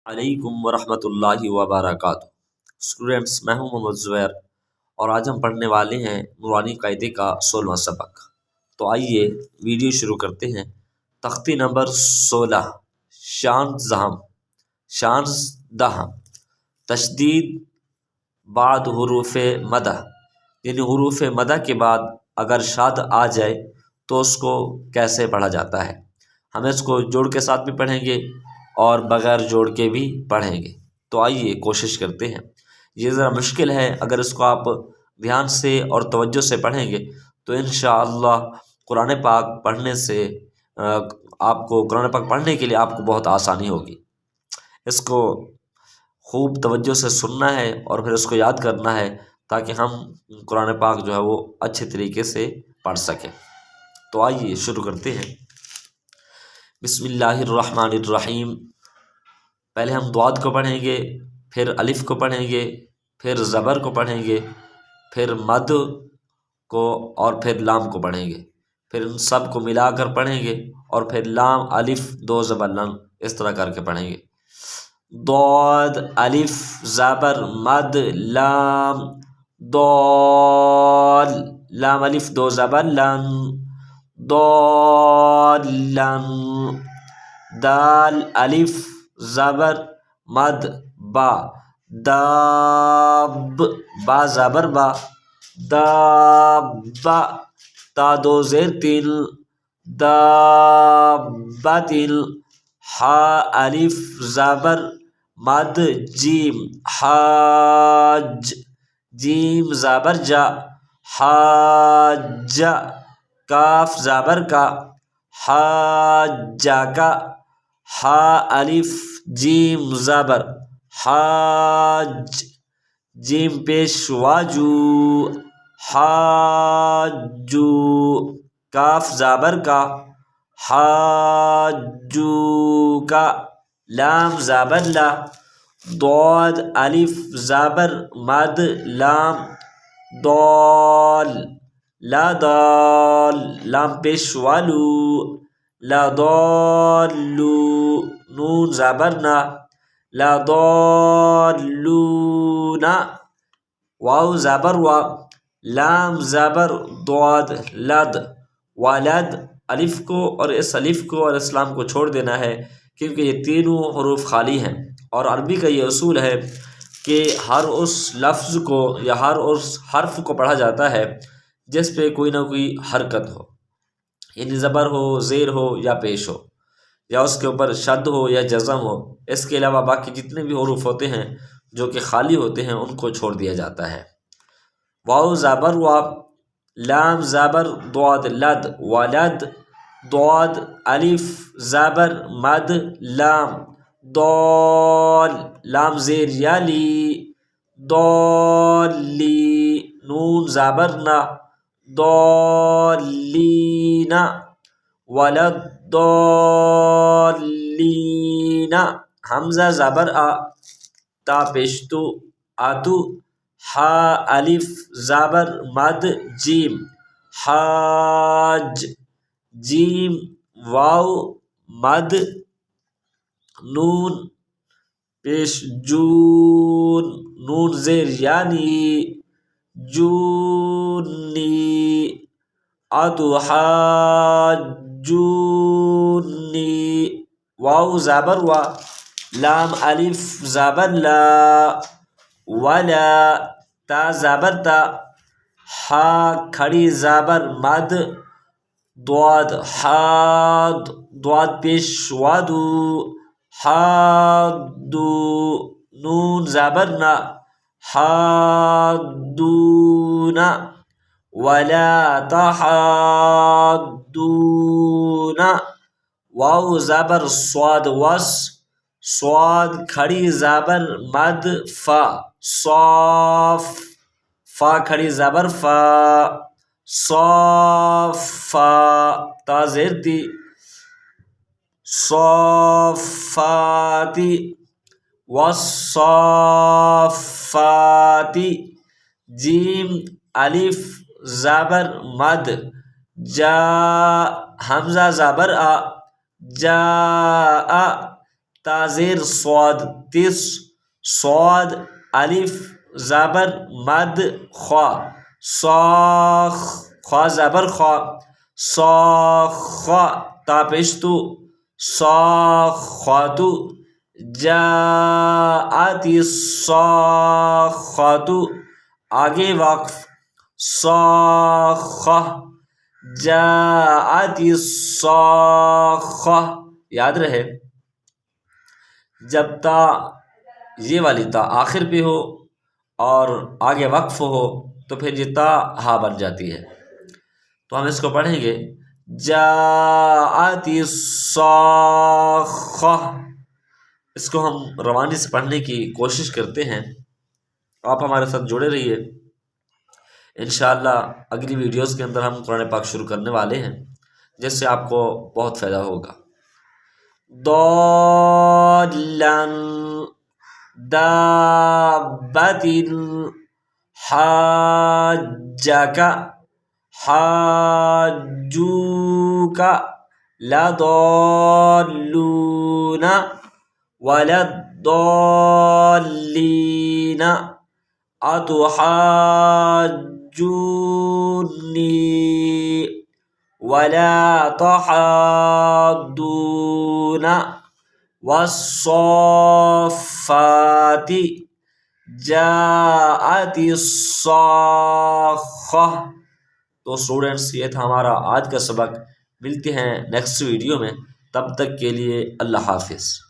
علیکم ورحمۃ اللہ وبرکاتہ۔ اسٹوڈینٹس، میں ہوں محمد زبیر اور آج ہم پڑھنے والے ہیں نورانی قاعدے کا 16واں سبق۔ تو آئیے ویڈیو شروع کرتے ہیں۔ تختی نمبر 16، شانز دہم، تشدید بعد حروف مدہ، یعنی حروف مدہ کے بعد اگر شاد آ جائے تو اس کو کیسے پڑھا جاتا ہے۔ ہم اس کو جوڑ کے ساتھ بھی پڑھیں گے اور بغیر جوڑ کے بھی پڑھیں گے۔ تو آئیے کوشش کرتے ہیں۔ یہ ذرا مشکل ہے، اگر اس کو آپ دھیان سے اور توجہ سے پڑھیں گے تو انشاءاللہ قرآن پاک پڑھنے سے آپ کو قرآن پاک پڑھنے کے لیے آپ کو بہت آسانی ہوگی۔ اس کو خوب توجہ سے سننا ہے اور پھر اس کو یاد کرنا ہے تاکہ ہم قرآن پاک جو ہے وہ اچھے طریقے سے پڑھ سکیں۔ تو آئیے شروع کرتے ہیں۔ بسم اللہ الرحمن الرحیم۔ پہلے ہم ضاد کو پڑھیں گے، پھر الف کو پڑھیں گے، پھر زبر کو پڑھیں گے، پھر مد کو اور پھر لام کو پڑھیں گے، پھر ان سب کو ملا کر پڑھیں گے اور پھر لام الف دو زبر لام اس طرح کر کے پڑھیں گے۔ ضاد الف زبر مد لام ضال، لام الف دو زبر لن ضالن، دال الف زبر مد با داب، با زبر با دابا، تا دو زیر تل دابتل، حا الف زبر مد جیم حاج، جیم زبر جا حاج، کاف زبر کا حاجہ کا، حا الف جیم زبر حاج، جیم پیش واجو حاجو، کاف زبر کا حاجو کا، لام زبر لا، ضاد الف زبر مد لام ضال، لا ضال، لام پیش والو لا ضالو، نون زبر نا لا ضالون، واو زبر وا، لام زبر ضاد لد، ولد، الف کو اور اس الف کو اور اسلام کو چھوڑ دینا ہے کیونکہ یہ تینوں حروف خالی ہیں، اور عربی کا یہ اصول ہے کہ ہر اس لفظ کو یا ہر اس حرف کو پڑھا جاتا ہے جس پہ کوئی نہ کوئی حرکت ہو، یعنی زبر ہو، زیر ہو یا پیش ہو، یا اس کے اوپر شد ہو یا جزم ہو۔ اس کے علاوہ باقی جتنے بھی حروف ہوتے ہیں جو کہ خالی ہوتے ہیں ان کو چھوڑ دیا جاتا ہے۔ واو زبر وا، لام زبر ضاد لد ولد، ضاد الف زبر مد لام ضال، لام زیر یالی ضالی، نون زبر نا ضالین، ولضالین، حمزہ زبر آ، تا پیشتو آتو، حا الف زبر مد جیم حاج، جیم واو مد نون پیش جون، نون زیر یعنی جونی، اتو حاجونی، واو زبر وا، لام الف زبر لا ولا، تا زبر تا، حا کھڑی زبر مد ضاد حاد، ضاد پیش وادو حادو، نون زبر نا حادون، ولا تحاضون، واو زبر صاد وس، صاد کھڑی زبر مد فا صاف، فا کھڑی زبر فا صافا، تا زیر تی صافاتی، والصافاتی، جیم الف زبر مد جا، حمزہ زبر آ جا، تازیر صاد تس صاد الف زبر مد خوا صاخ خوا زبر خوا صاخا تا پیشتو صاخاتو جاءت الصاخاتو آگے وقف صاخہ جاءت الصاخہ یاد رہے جب تا یہ والی تا آخر پہ ہو اور آگے وقف ہو تو پھر یہ تا ہا بن جاتی ہے. تو ہم اس کو پڑھیں گے جاءت الصاخہ. اس کو ہم روانی سے پڑھنے کی کوشش کرتے ہیں. آپ ہمارے ساتھ جڑے رہیے. انشاءاللہ اگلی ویڈیوز کے اندر ہم قرآن پاک شروع کرنے والے ہیں جس سے آپ کو بہت فائدہ ہوگا. ضالن دابت حاجک حاجوک لضالون ولضالین اتحاجونی ولا تحاضون والصافات جاءت الصاخہ. تو اسٹوڈنٹس یہ تھا ہمارا آج کا سبق. ملتے ہیں نیکسٹ ویڈیو میں. تب تک کے لیے اللہ حافظ.